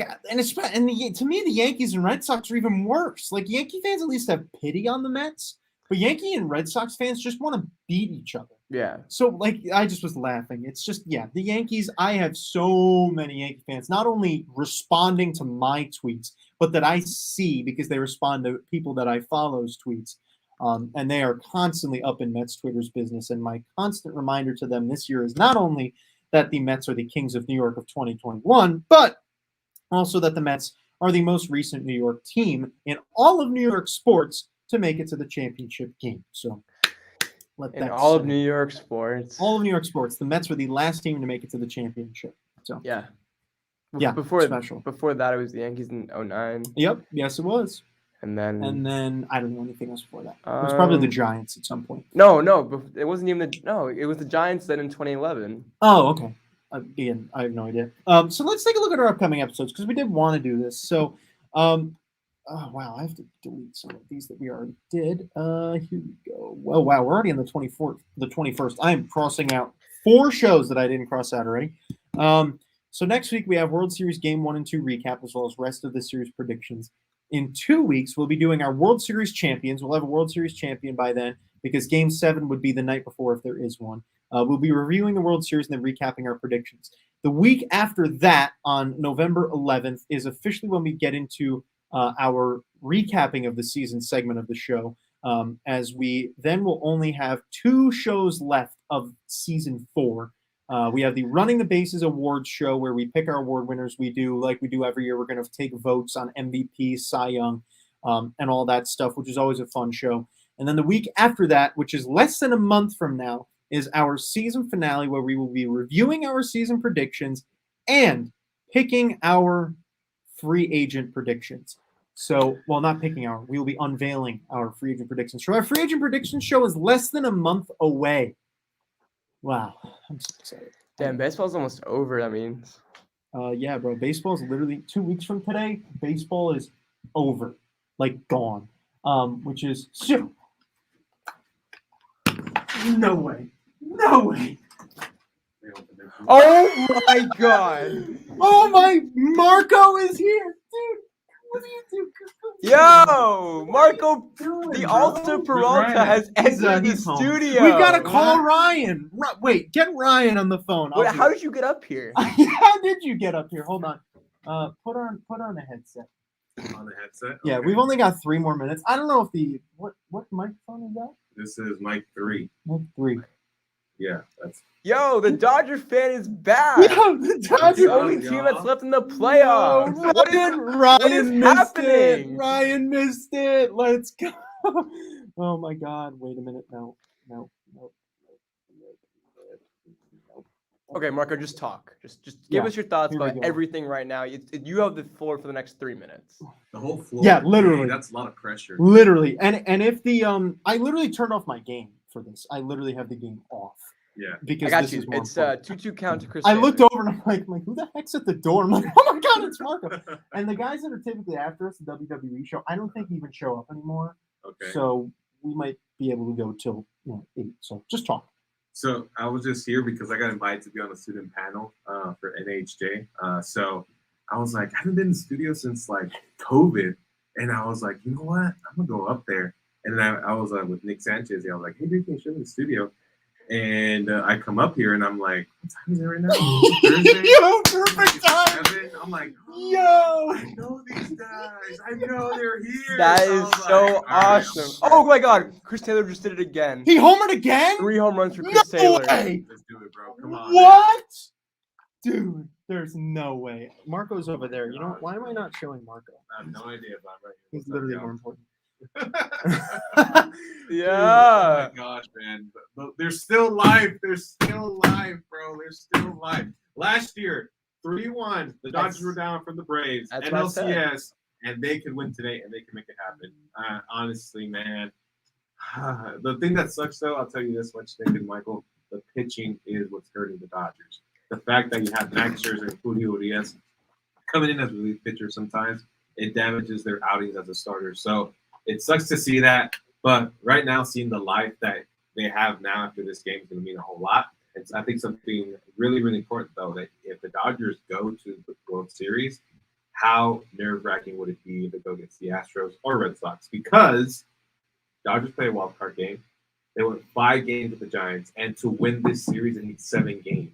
me, the Yankees and Red Sox are even worse. Like Yankee fans at least have pity on the Mets. But Yankee and Red Sox fans just want to beat each other. Yeah. So, like, I just was laughing. It's just, the Yankees, I have so many Yankee fans, not only responding to my tweets, but that I see because they respond to people that I follow's tweets. And they are constantly up in Mets Twitter's business. And my constant reminder to them this year is not only that the Mets are the kings of New York of 2021, but also that the Mets are the most recent New York team in all of New York sports to make it to the championship game. So all of New York sports. All of New York sports. The Mets were the last team to make it to the championship. So yeah. Before that, it was the Yankees in 2009. Yep. Yes, it was. And then I don't know anything else before that. It was probably the Giants at some point. No, it wasn't even it was the Giants then in 2011. Oh, okay. Again, I have no idea. So let's take a look at our upcoming episodes because we did want to do this. So, oh, wow, I have to delete some of these that we already did. Here we go. Well, wow, we're already on the 21st. I am crossing out 4 shows that I didn't cross out already. So next week we have World Series Game 1 and 2 recap as well as rest of the series predictions. In 2 weeks, we'll be doing our World Series champions. We'll have a World Series champion by then because Game 7 would be the night before if there is one. We'll be reviewing the World Series and then recapping our predictions. The week after that, on November 11th, is officially when we get into our recapping of the season segment of the show, as we then will only have 2 shows left of season 4. We have the Running the Bases Awards show where we pick our award winners. We do like we do every year. We're going to take votes on MVP, Cy Young, and all that stuff, which is always a fun show. And then the week after that, which is less than a month from now, is our season finale where we will be reviewing our season predictions and picking our free agent predictions. So, well, not picking we will be unveiling our free agent predictions. So our free agent predictions show is less than a month away. Wow. I'm so excited. Damn, baseball's almost over, that means. Yeah, bro. Baseball's literally 2 weeks from today. Baseball is over. Like gone. Which is no way. No way. Oh my god. Oh my Marco is here. Dude, what do you do? Yo, Marco, the Alta Peralta has entered the studio. We gotta call Ryan. Wait, get Ryan on the phone. Wait, how did you get up here? How did you get up here? Hold on. Put on a headset. On the headset? Yeah, okay. We've only got 3 more minutes. I don't know if what microphone is that? This is mic 3. Mic 3. Yeah, that's. Yo, the Dodger fan is back. Yo, the Dodger the only team that's left in the playoffs. No, Ryan missed happening? Ryan missed it. Let's go. Oh my God! Wait a minute. No. Okay, Marco, just talk. Just give Yeah, us your thoughts here we about go. everything right now. You have the floor for the next 3 minutes. The whole floor. Yeah, literally. Hey, that's a lot of pressure. Literally, and if the I literally turned off my game for this. I literally have the game off Yeah. because I got this you. is more It's important. 2-2 count to Chris. I looked Taylor. over and I'm like, who the heck's at the door? I'm like, oh my god, it's Marco. And the guys that are typically after us, the WWE show, I don't think even show up anymore. Okay. So we might be able to go till 8. So just talk. So I was just here because I got invited to be on a student panel for NHJ. So I was like, I haven't been in the studio since like COVID, and I was like, you know what? I'm gonna go up there. And then I was with Nick Sanchez. I was like, hey, dude, can you show me the studio? And I come up here and I'm like, what time is it right now? Thursday? Yo, perfect time. 7? I'm like, Yo. I know these guys. I know they're here. That So I is was so like, all right, awesome. Oh my God, Chris Taylor just did it again. He homered again? 3 home runs for No Chris Taylor. way. Let's do it, bro. Come on. What? Dude, there's no way. Marco's over there. You know what? Why am I not showing Marco? I have no idea if I'm right. He's What's up, literally y'all? more important. Yeah. Oh my gosh, man. But they're still live. They're still live, bro. They're still live. Last year, 3-1. The Dodgers were down from the Braves. That's what I said. NLCS, and they can win today, and they can make it happen. Honestly, man. The thing that sucks, though, I'll tell you this much, Nick and Michael, the pitching is what's hurting the Dodgers. The fact that you have Max Scherzer and Julio Urias coming in as relief pitchers sometimes, it damages their outings as a starter. So it sucks to see that, but right now, seeing the life that they have now after this game is going to mean a whole lot. It's, I think, something really, really important, though, that if the Dodgers go to the World Series, how nerve-wracking would it be to go against the Astros or Red Sox? Because Dodgers play a wild card game. They went 5 games with the Giants, and to win this series, they need 7 games.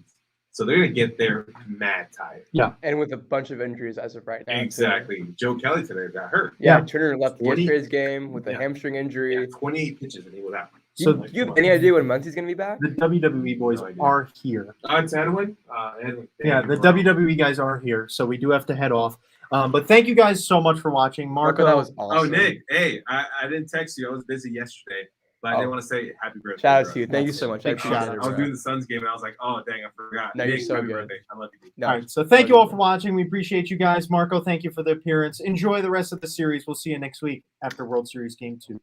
So they're going to get there mad tired. And with a bunch of injuries as of right now. too. Exactly. Joe Kelly today got hurt. Yeah, Yeah. Turner left 20 yesterday's game with a Yeah. hamstring injury. Yeah, 28 pitches, and he was out. So Do you have any idea when Muncie's going to be back? the WWE boys No idea. are here. It's Edwin. Edwin. Yeah, the WWE guys are here, so we do have to head off. But thank you guys so much for watching. Marco, that was awesome. Oh, Nick. Hey, I didn't text you. I was busy yesterday, but I didn't want to say happy birthday. Shout out bro. to you. Thank you so much. I Big shout appreciate out. it, I was bro. doing the Suns game, and I was like, oh, dang, I forgot. No, you're Nick, so happy good. birthday. I love you. No, all right, so thank you all for watching. We appreciate you guys. Marco, thank you for the appearance. Enjoy the rest of the series. We'll see you next week after World Series Game 2.